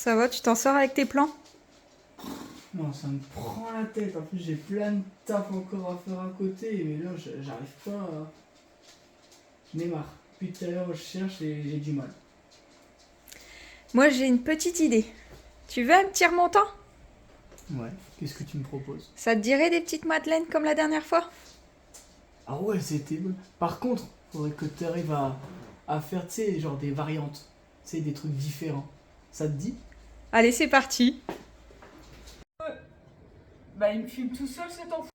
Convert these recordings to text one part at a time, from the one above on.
Ça va, tu t'en sors avec tes plans? Non, ça me prend la tête. En plus, j'ai plein de taf encore à faire à côté. Mais là, j'arrive pas à. J'en ai marre. Depuis tout à l'heure, je cherche et j'ai du mal. Moi, j'ai une petite idée. Tu veux un petit remontant? Ouais, qu'est-ce que tu me proposes? Ça te dirait des petites madeleines comme la dernière fois? Ah ouais, c'était bon. Par contre, faudrait que tu arrives à faire, tu sais, genre des variantes. Tu sais, des trucs différents. Ça te dit? Allez, c'est parti. Bah, il me filme tout seul cet enfant.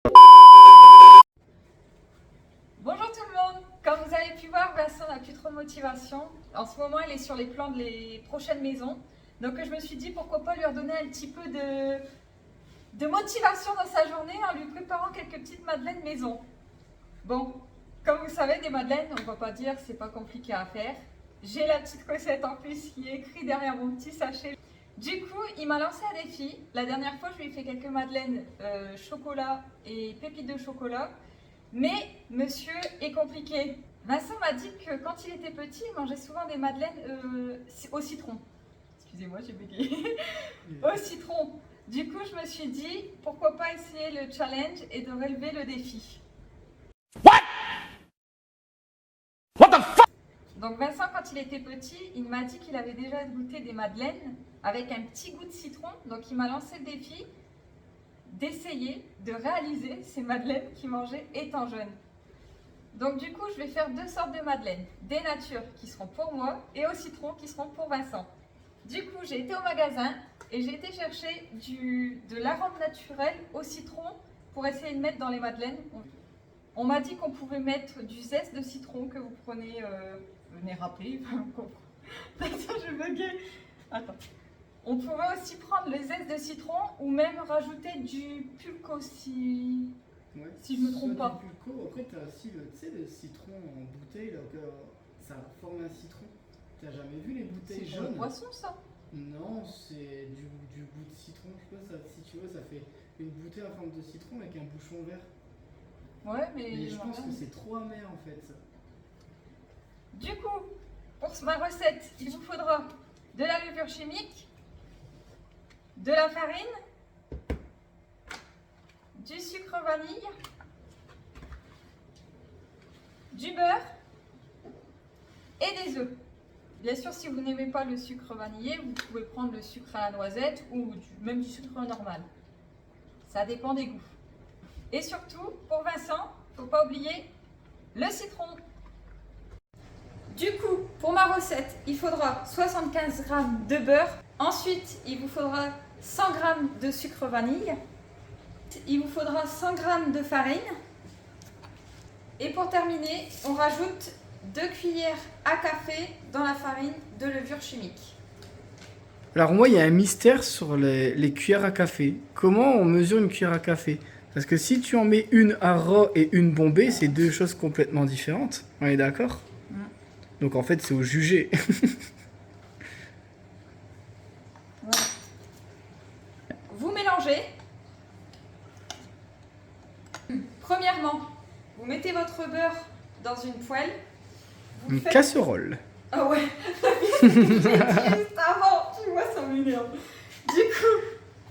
Bonjour tout le monde. Comme vous avez pu voir, Vincent n'a plus trop de motivation. En ce moment, il est sur les plans de les prochaines maisons. Donc je me suis dit pourquoi pas lui redonner un petit peu de motivation dans sa journée en lui préparant quelques petites madeleines maison. Bon, comme vous savez, des madeleines, on ne va pas dire que c'est pas compliqué à faire. J'ai la petite recette en plus qui est écrite derrière mon petit sachet. Du coup, il m'a lancé un défi. La dernière fois, je lui ai fait quelques madeleines chocolat et pépites de chocolat. Mais monsieur est compliqué. Vincent m'a dit que quand il était petit, il mangeait souvent des madeleines au citron. Excusez-moi, j'ai bégayé. Au citron. Du coup, je me suis dit, pourquoi pas essayer le challenge et de relever le défi. Donc Vincent, quand il était petit, il m'a dit qu'il avait déjà goûté des madeleines avec un petit goût de citron. Donc il m'a lancé le défi d'essayer de réaliser ces madeleines qu'il mangeait étant jeune. Donc du coup, je vais faire deux sortes de madeleines. Des natures qui seront pour moi et au citron qui seront pour Vincent. Du coup, j'ai été au magasin et j'ai été chercher de l'arôme naturel au citron pour essayer de mettre dans les madeleines. On m'a dit qu'on pouvait mettre du zeste de citron que vous prenez... venez rappeler, Attends, je buguais. Attends. On pourrait aussi prendre le zeste de citron ou même rajouter du pulco si je me trompe pas. Du pulco, après, t'as aussi le citron en bouteille, là, ça forme un citron. T'as jamais vu les bouteilles C'est pour le jaunes? poisson ça? Non, c'est du goût de citron. Je sais pas, si tu vois, ça fait une bouteille en forme de citron avec un bouchon vert. Ouais, mais Et je pense que c'est trop amer en fait. Du coup, pour ma recette, il vous faudra de la levure chimique, de la farine, du sucre vanille, du beurre et des œufs. Bien sûr, si vous n'aimez pas le sucre vanillé, vous pouvez prendre le sucre à la noisette ou même du sucre normal. Ça dépend des goûts. Et surtout, pour Vincent, il ne faut pas oublier le citron. Du coup, pour ma recette, il faudra 75 g de beurre. Ensuite, il vous faudra 100 g de sucre vanille. Il vous faudra 100 g de farine. Et pour terminer, on rajoute 2 cuillères à café dans la farine de levure chimique. Alors moi, il y a un mystère sur les cuillères à café. Comment on mesure une cuillère à café? Parce que si tu en mets une à ras et une bombée, c'est deux choses complètement différentes. On est d'accord? Donc en fait, c'est au jugé. Voilà. Vous mélangez. Premièrement, vous mettez votre beurre dans une poêle. Une casserole. Ah ouais, juste avant, tu vois, ça m'énerve. Du coup,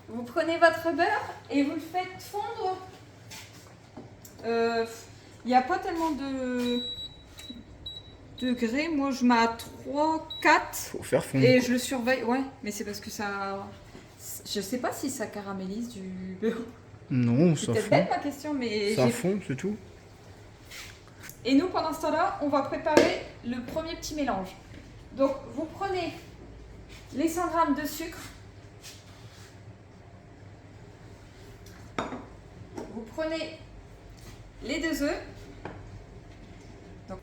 vous prenez votre beurre et vous le faites fondre. Il n'y a pas tellement de degrés. Moi, je mets à 3, 4. Faut faire fondre. Et je le surveille. Ouais, mais c'est parce que ça. Je sais pas si ça caramélise du beurre. Non, C'est ça peut-être fond. bête ma question, mais. Ça fond, c'est tout. Et nous, pendant ce temps-là, on va préparer le premier petit mélange. Donc, vous prenez les 100 g de sucre. Vous prenez les 2 œufs. Donc,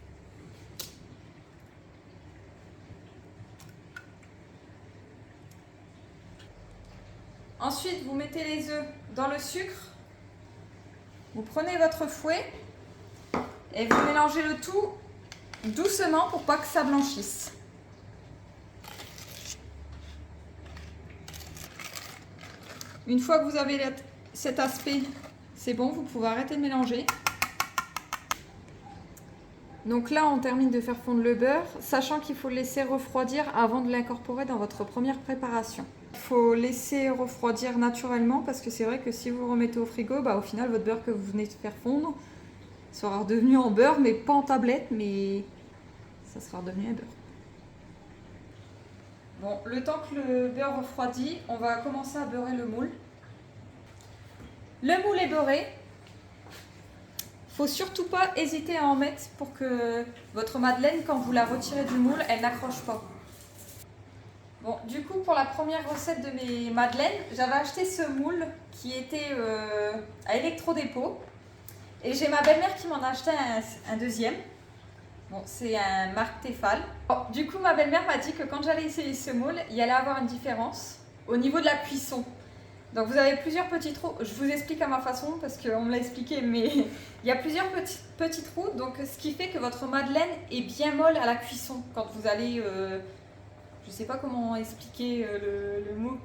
ensuite, vous mettez les œufs dans le sucre. Vous prenez votre fouet et vous mélangez le tout doucement pour pas que ça blanchisse. Une fois que vous avez cet aspect, c'est bon, vous pouvez arrêter de mélanger. Donc là, on termine de faire fondre le beurre, sachant qu'il faut le laisser refroidir avant de l'incorporer dans votre première préparation. Il faut laisser refroidir naturellement parce que c'est vrai que si vous le remettez au frigo, au final votre beurre que vous venez de faire fondre sera redevenu en beurre, mais pas en tablette, mais ça sera redevenu un beurre. Bon, le temps que le beurre refroidit, on va commencer à beurrer le moule. Le moule est beurré. Faut surtout pas hésiter à en mettre pour que votre madeleine, quand vous la retirez du moule, elle n'accroche pas. Bon, du coup, pour la première recette de mes madeleines, j'avais acheté ce moule qui était à Electrodépôt. Et j'ai ma belle-mère qui m'en a acheté un deuxième. Bon, c'est un marque Tefal. Bon, du coup, ma belle-mère m'a dit que quand j'allais essayer ce moule, il y allait avoir une différence au niveau de la cuisson. Donc vous avez plusieurs petits trous, je vous explique à ma façon parce qu'on me l'a expliqué, mais il y a plusieurs petits trous, donc ce qui fait que votre madeleine est bien molle à la cuisson quand vous allez, je sais pas comment expliquer le mot,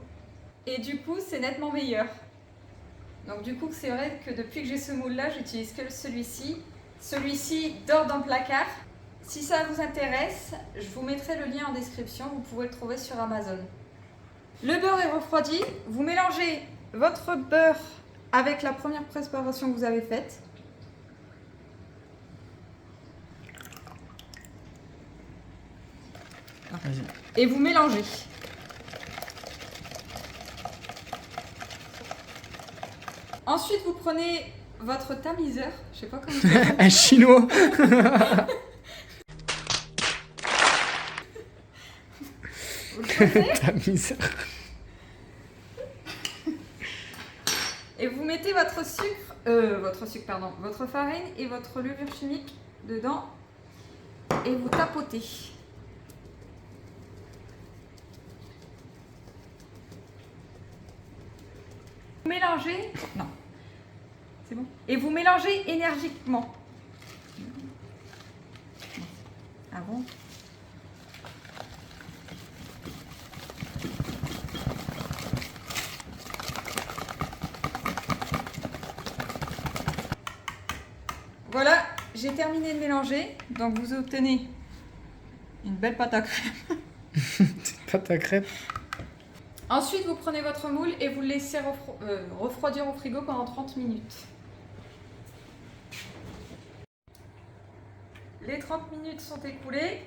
et du coup c'est nettement meilleur. Donc du coup c'est vrai que depuis que j'ai ce moule là, j'utilise que celui-ci dort dans le placard. Si ça vous intéresse, je vous mettrai le lien en description, vous pouvez le trouver sur Amazon. Le beurre est refroidi, vous mélangez votre beurre avec la première préparation que vous avez faite. Et vous mélangez. Ensuite, vous prenez votre tamiseur, je sais pas comment ça s'appelle. Un chinois. Vous le prenez Tamiseur. et vous mettez votre farine et votre levure chimique dedans et vous tapotez. Vous mélangez, non, c'est bon. Et vous mélangez énergiquement. Ah bon? Voilà, j'ai terminé de mélanger. Donc vous obtenez une belle pâte à crème. Pâte à crêpes. Ensuite, vous prenez votre moule et vous le laissez refroidir au frigo pendant 30 minutes. Les 30 minutes sont écoulées.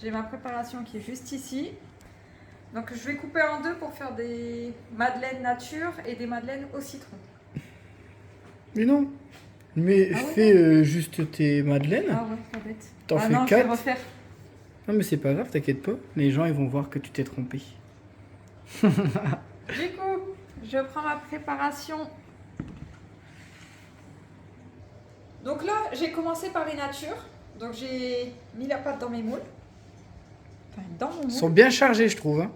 J'ai ma préparation qui est juste ici. Donc je vais couper en deux pour faire des madeleines nature et des madeleines au citron. Mais non. Mais Ah ouais, fais juste tes madeleines. Ah ouais, pas bête. T'en fais non, je vais 4. refaire. Non mais c'est pas grave, t'inquiète pas. Les gens ils vont voir que tu t'es trompé. Du coup, je prends ma préparation. Donc là, j'ai commencé par les natures. Donc j'ai mis la pâte dans mes moules. Enfin, dans mon Ils moule. sont bien chargés je trouve. Hein.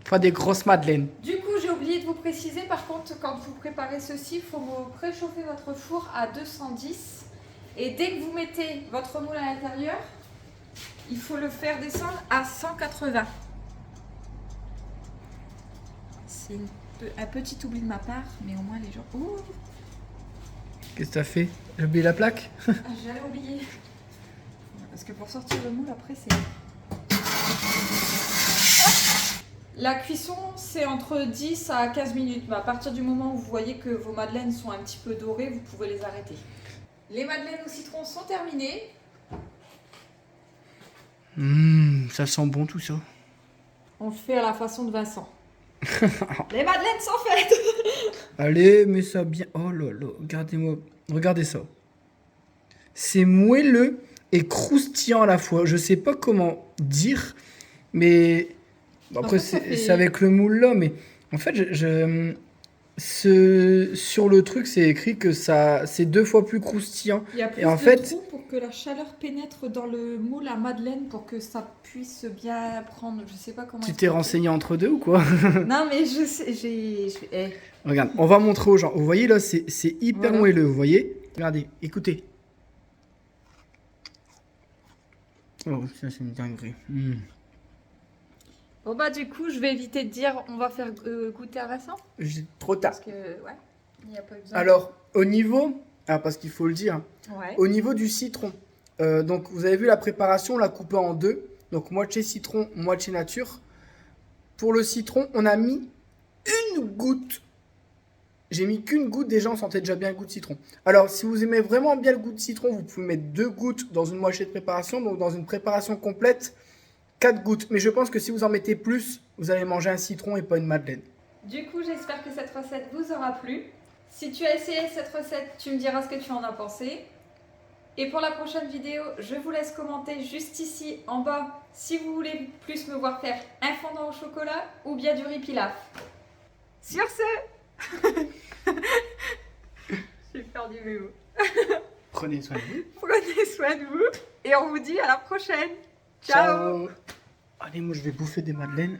Pas des grosses madeleines. Du coup, j'ai oublié de vous préciser, par contre, quand vous préparez ceci, il faut vous préchauffer votre four à 210. Et dès que vous mettez votre moule à l'intérieur, il faut le faire descendre à 180. C'est un petit oubli de ma part, mais au moins les gens... Ouh, Qu'est-ce que t'as fait? J'ai oublié la plaque. j'avais oublié. Parce que pour sortir le moule, après, c'est... La cuisson, c'est entre 10 à 15 minutes. Mais à partir du moment où vous voyez que vos madeleines sont un petit peu dorées, vous pouvez les arrêter. Les madeleines au citron sont terminées. Ça sent bon tout ça. On le fait à la façon de Vincent. Les madeleines sont faites. Allez, mets ça bien. Oh là là, regardez-moi. Regardez ça. C'est moelleux et croustillant à la fois. Je sais pas comment dire, mais bon, après En fait, ça fait- c'est avec le moule là, mais en fait sur le truc c'est écrit que ça c'est 2 fois plus croustillant. Il y a plus Et en de fait- trous pour que la chaleur pénètre dans le moule à madeleine pour que ça puisse bien prendre. Je sais pas comment. Tu t'es expliquer. renseigné entre deux ou quoi? Non mais je sais, Regarde, on va montrer aux gens. Vous voyez là, c'est hyper Voilà. moelleux, vous voyez? Regardez, écoutez. Oh, ça c'est une dinguerie. Bon bah du coup, je vais éviter de dire on va faire goûter à Vincent Trop tard. parce que ouais, il n'y a pas besoin. Alors, au niveau... Ah, parce qu'il faut le dire. Ouais. Au niveau du citron, donc vous avez vu la préparation, on l'a coupé en deux. Donc moitié citron, moitié nature. pour le citron, on a mis une goutte. J'ai mis qu'une goutte, déjà on sentait déjà bien le goût de citron. Alors si vous aimez vraiment bien le goût de citron, vous pouvez mettre 2 gouttes dans une moitié de préparation. Donc dans une préparation complète, 4 gouttes. Mais je pense que si vous en mettez plus, vous allez manger un citron et pas une madeleine. Du coup, j'espère que cette recette vous aura plu. Si tu as essayé cette recette, tu me diras ce que tu en as pensé. Et pour la prochaine vidéo, je vous laisse commenter juste ici en bas si vous voulez plus me voir faire un fondant au chocolat ou bien du riz pilaf. Sur ce, je vais faire du mémo. Prenez soin de vous. Prenez soin de vous et on vous dit à la prochaine. Ciao. Allez, moi je vais bouffer des madeleines.